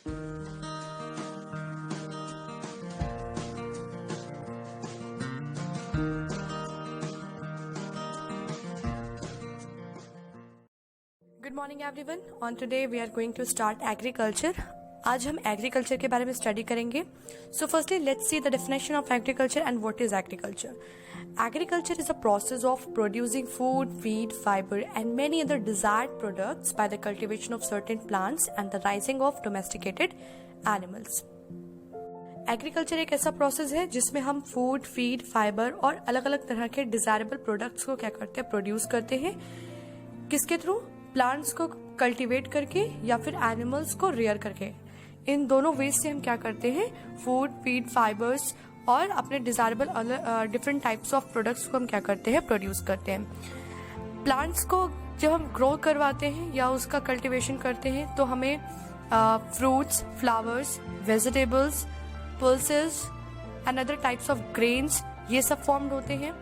Good morning everyone. On today we are going to start agriculture. आज हम agriculture के बारे में स्टडी करेंगे. So firstly let's see the definition of agriculture and what is agriculture. Agriculture is a process of producing food, feed, fiber and many other desired products by the cultivation of certain plants and the raising of domesticated animals. Agriculture एक ऐसा process है जिसमें हम food, feed, fibre और अलग अलग तरह के डिजायरेबल प्रोडक्ट्स को क्या करते हैं, प्रोड्यूस करते हैं. किसके थ्रू? प्लांट्स को कल्टीवेट करके या फिर एनिमल्स को रेयर करके. इन दोनों वेज से हम क्या करते हैं, फूड, फीड, फाइबर्स और अपने desirable different types of products को हम क्या करते हैं, प्रोड्यूस करते हैं. प्लांट्स को जब हम ग्रो करवाते हैं या उसका कल्टीवेशन करते हैं तो हमें fruits, flowers, vegetables, pulses and other types of grains ये सब फॉर्म्ड होते हैं.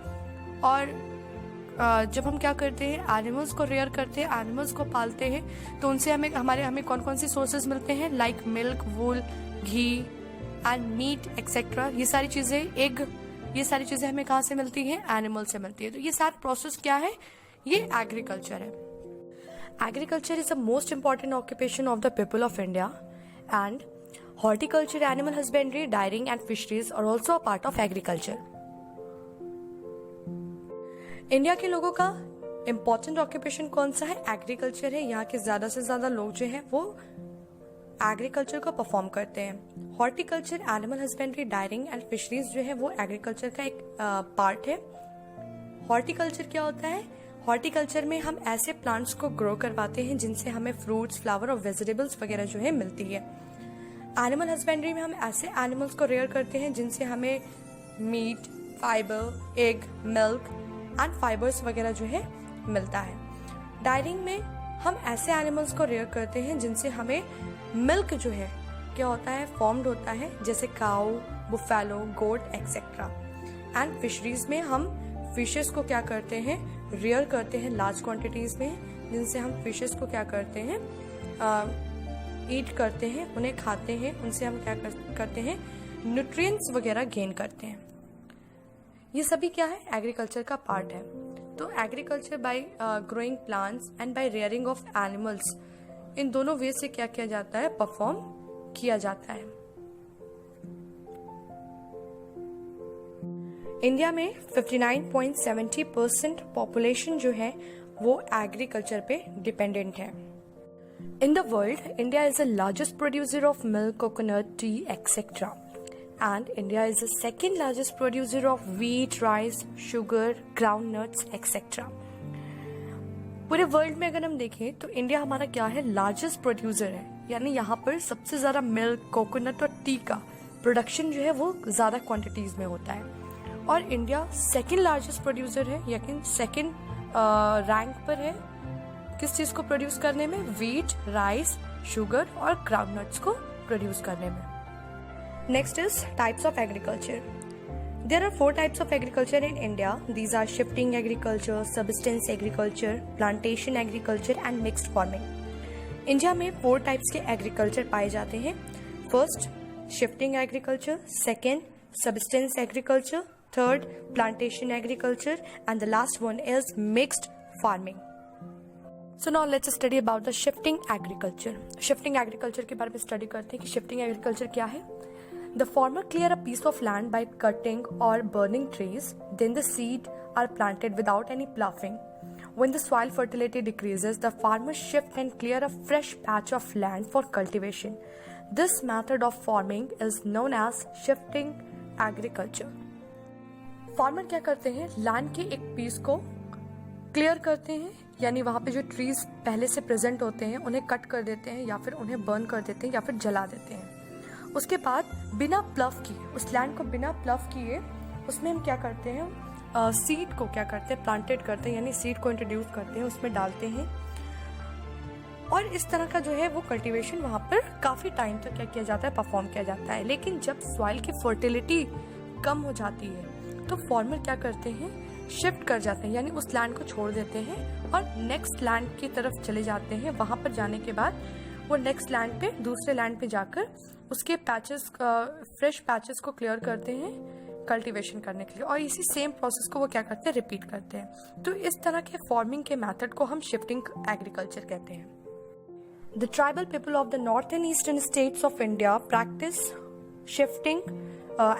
और जब हम क्या करते हैं, एनिमल्स को रेयर करते हैं, एनिमल्स को पालते हैं तो उनसे हमें कौन कौन सी सोर्सेज मिलते हैं, like milk, wool, ghee and meat etcetera. ये सारी चीजें, एग, ये सारी चीजें हमें कहाँ से मिलती हैं, एनिमल से मिलती है. तो ये सारा प्रोसेस क्या है, ये एग्रीकल्चर है. Agriculture is the most important occupation of the people of India and horticulture, animal husbandry, dairying and fisheries are also a part of agriculture. India के लोगों का इम्पोर्टेंट ऑक्यूपेशन कौन सा है, एग्रीकल्चर है. यहाँ के ज्यादा से ज्यादा लोग जो हैं वो एग्रीकल्चर को परफॉर्म करते हैं. Horticulture, animal husbandry, dairying and fisheries जो है वो एग्रीकल्चर का एक पार्ट है. हॉर्टिकल्चर क्या होता है? हॉर्टिकल्चर में हम ऐसे प्लांट्स को ग्रो करवाते हैं जिनसे हमें फ्रूट्स, फ्लावर और वेजिटेबल्स वगैरह जो है मिलती है. एनिमल हस्बेंड्री में हम ऐसे एनिमल्स को रेयर करते हैं जिनसे हमें meat, fibre, egg, milk and fibres वगैरह जो है मिलता है. डायरिंग में हम ऐसे एनिमल्स को रेयर करते हैं जिनसे हमें मिल्क जो है क्या होता है, फॉर्म्ड होता है, जैसे cow, buffalo, goat etcetera. And fisheries में हम फिशेस को क्या करते हैं, रेयर करते हैं लार्ज क्वांटिटीज में, जिनसे हम फिशेस को क्या करते हैं, ईट करते हैं, उन्हें खाते हैं, उनसे हम क्या करते हैं, न्यूट्रिएंट्स वगैरह गेन करते हैं. ये सभी क्या है, एग्रीकल्चर का पार्ट है. तो agriculture by growing plants and by rearing of animals, इन दोनों वे से क्या किया जाता है, परफॉर्म किया जाता है. इंडिया में 59.70% पॉपुलेशन जो है वो एग्रीकल्चर पे डिपेंडेंट है. In the world India is the largest producer of milk, coconut, T etcetera. And India is the second largest producer of wheat, rice, sugar, groundnuts, etc. पूरे वर्ल्ड में अगर हम देखें तो इंडिया हमारा क्या है, लार्जेस्ट प्रोड्यूसर है. यानी यहाँ पर सबसे ज्यादा मिल्क, कोकोनट और टी का प्रोडक्शन जो है वो ज्यादा क्वांटिटीज में होता है. और इंडिया सेकंड लार्जेस्ट प्रोड्यूसर है, यानी सेकंड रैंक पर है किस चीज को प्रोड्यूस करने में, व्हीट, राइस, शुगर और ग्राउंडनट्स को प्रोड्यूस करने में. Next is types of agriculture. There are 4 types of agriculture in India. These are shifting agriculture, subsistence agriculture, plantation agriculture and mixed farming. India में 4 types के agriculture पाए जाते हैं. First, shifting agriculture. Second, subsistence agriculture. Third, plantation agriculture. And the last one is mixed farming. So now let's study about the shifting agriculture. Shifting agriculture के बारे में study करते हैं कि shifting agriculture क्या है. The farmer clear a piece of land by cutting or burning trees. Then the seed are planted without any ploughing. When the soil fertility decreases, the farmer shift and clear a fresh patch of land for cultivation. This method of farming is known as shifting agriculture. Farmer क्या करते हैं, land के एक piece को clear करते हैं, यानी वहां पे जो ट्रीज पहले से प्रेजेंट होते हैं उन्हें कट कर देते हैं या फिर उन्हें बर्न कर देते हैं या फिर जला देते हैं. उसके बाद बिना प्लफ किए, उस लैंड को बिना प्लफ किए उसमें हम क्या करते हैं, सीड को क्या करते हैं, प्लांटेड करते हैं, यानी सीड को इंट्रोड्यूस करते हैं, उसमें डालते हैं. और इस तरह का जो है वो कल्टीवेशन वहां पर काफी टाइम तक क्या किया जाता है, परफॉर्म किया जाता है. लेकिन जब सॉइल की फर्टिलिटी कम हो जाती है तो फार्मर क्या करते हैं, शिफ्ट कर जाते हैं, यानी उस लैंड को छोड़ देते हैं और नेक्स्ट लैंड की तरफ चले जाते हैं. वहां पर जाने के बाद वो नेक्स्ट लैंड पे, दूसरे लैंड पे जाकर उसके पैचेस, फ्रेश पैचेस को क्लियर करते हैं कल्टीवेशन करने के लिए, और इसी सेम प्रोसेस को वो क्या करते हैं, रिपीट करते हैं। तो इस तरह के फार्मिंग के मेथड को हम शिफ्टिंग एग्रीकल्चर कहते हैं। The tribal people of the north and eastern states of India practice shifting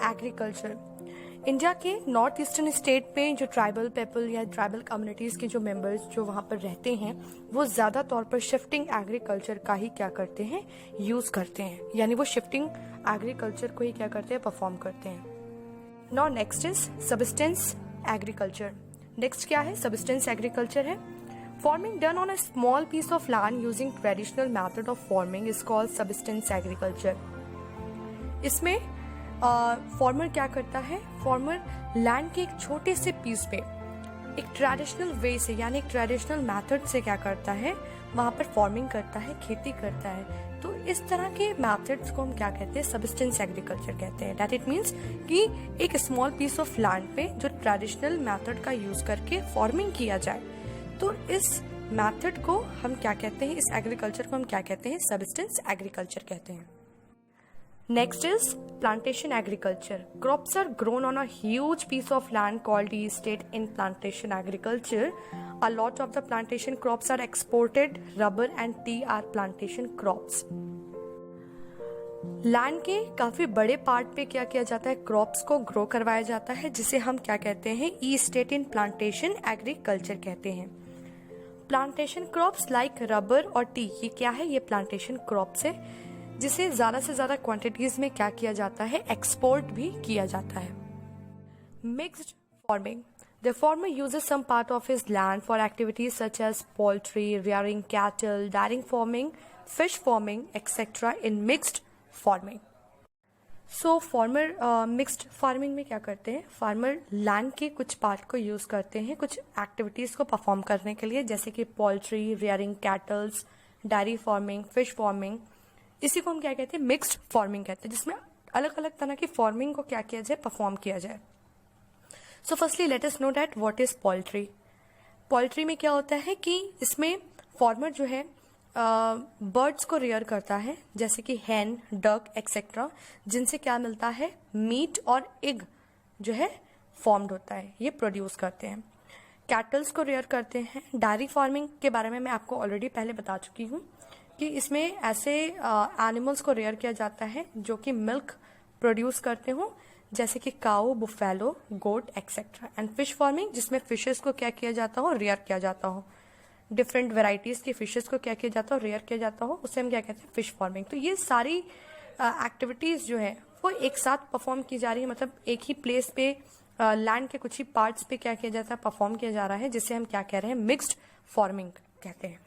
agriculture. India के नॉर्थ ईस्टर्न स्टेट में जो ट्राइबल पीपल या ट्राइबल कम्युनिटीज के जो मेंबर्स जो वहाँ पर रहते हैं, वो ज़्यादा तौर पर शिफ्टिंग एग्रीकल्चर का ही क्या करते हैं, यूज़ करते हैं, यानी वो शिफ्टिंग एग्रीकल्चर को ही क्या करते हैं, परफॉर्म करते हैं। Now next is subsistence agriculture. Next क्या है, सब्सिस्टेंस एग्रीकल्चर है। Farming done on a small piece of land using traditional method of farming is called subsistence agriculture. इसमें फार्मर क्या करता है, फार्मर लैंड के एक छोटे से पीस पे एक ट्रेडिशनल वे से, यानी एक ट्रेडिशनल मेथड से क्या करता है, वहाँ पर फार्मिंग करता है, खेती करता है। तो इस तरह के मेथड्स को हम क्या कहते हैं, सब्सिस्टेंस एग्रीकल्चर कहते हैं। दैट इट मीन्स कि एक स्मॉल पीस ऑफ लैंड पे जो ट्रेडिशनल मेथड का यूज करके फार्मिंग किया जाए, तो इस मेथड को हम क्या कहते हैं, इस एग्रीकल्चर को हम क्या कहते हैं, सब्सिस्टेंस एग्रीकल्चर कहते हैं। Next is plantation agriculture. Crops are grown on a huge piece of land called tea estate in plantation agriculture. A lot of the plantation crops are exported. Rubber and tea are plantation crops. Land के काफी बड़े part पे क्या किया जाता है, crops को grow करवाया जाता है, जिसे हम क्या कहते हैं, ई स्टेट इन प्लांटेशन एग्रीकल्चर कहते हैं। प्लांटेशन क्रॉप्स लाइक रबर और टी, ये क्या है, ये प्लांटेशन क्रॉप्स है जिसे ज्यादा से ज्यादा क्वांटिटीज में क्या किया जाता है, एक्सपोर्ट भी किया जाता है। Mixed farming. The farmer uses some part of his land for activities such as poultry, rearing cattle, dairy farming, fish farming etcetera in mixed farming. So farmer mixed farming में क्या करते हैं, फार्मर लैंड के कुछ part को use करते हैं कुछ एक्टिविटीज को परफॉर्म करने के लिए, जैसे कि poultry, rearing kettles, dairy farming, fish farming. इसी को हम क्या कहते हैं, मिक्स्ड फार्मिंग कहते हैं, जिसमें अलग अलग तरह की फार्मिंग को क्या किया जाए, परफॉर्म किया जाए। So firstly let us know that what is poultry. Poultry में क्या होता है कि इसमें फार्मर जो है बर्ड्स को रेयर करता है, जैसे कि हैन, डक एक्सेट्रा, जिनसे क्या मिलता है, मीट और एग जो है फॉर्म्ड होता है, ये प्रोड्यूस करते हैं। कैटल्स को रेयर करते हैं। डेयरी फार्मिंग के बारे में मैं आपको ऑलरेडी पहले बता चुकी हूँ कि इसमें ऐसे एनिमल्स को रेयर किया जाता है जो कि मिल्क प्रोड्यूस करते हो, जैसे कि cow, buffalo, goat etcetera. And fish farming, जिसमें फिशेस को क्या किया जाता हो, रेयर किया जाता हो, डिफरेंट वेराइटीज की फिशेस को क्या किया जाता हो, रेयर किया जाता हो, उसे हम क्या कहते हैं, फिश फार्मिंग। तो ये सारी एक्टिविटीज जो है वो एक साथ परफॉर्म की जा रही है, मतलब एक ही प्लेस पे लैंड के कुछ ही पार्ट्स पे क्या किया जाता है, परफॉर्म किया जा रहा है, जिसे हम क्या कह रहे हैं, मिक्स्ड फार्मिंग कहते हैं।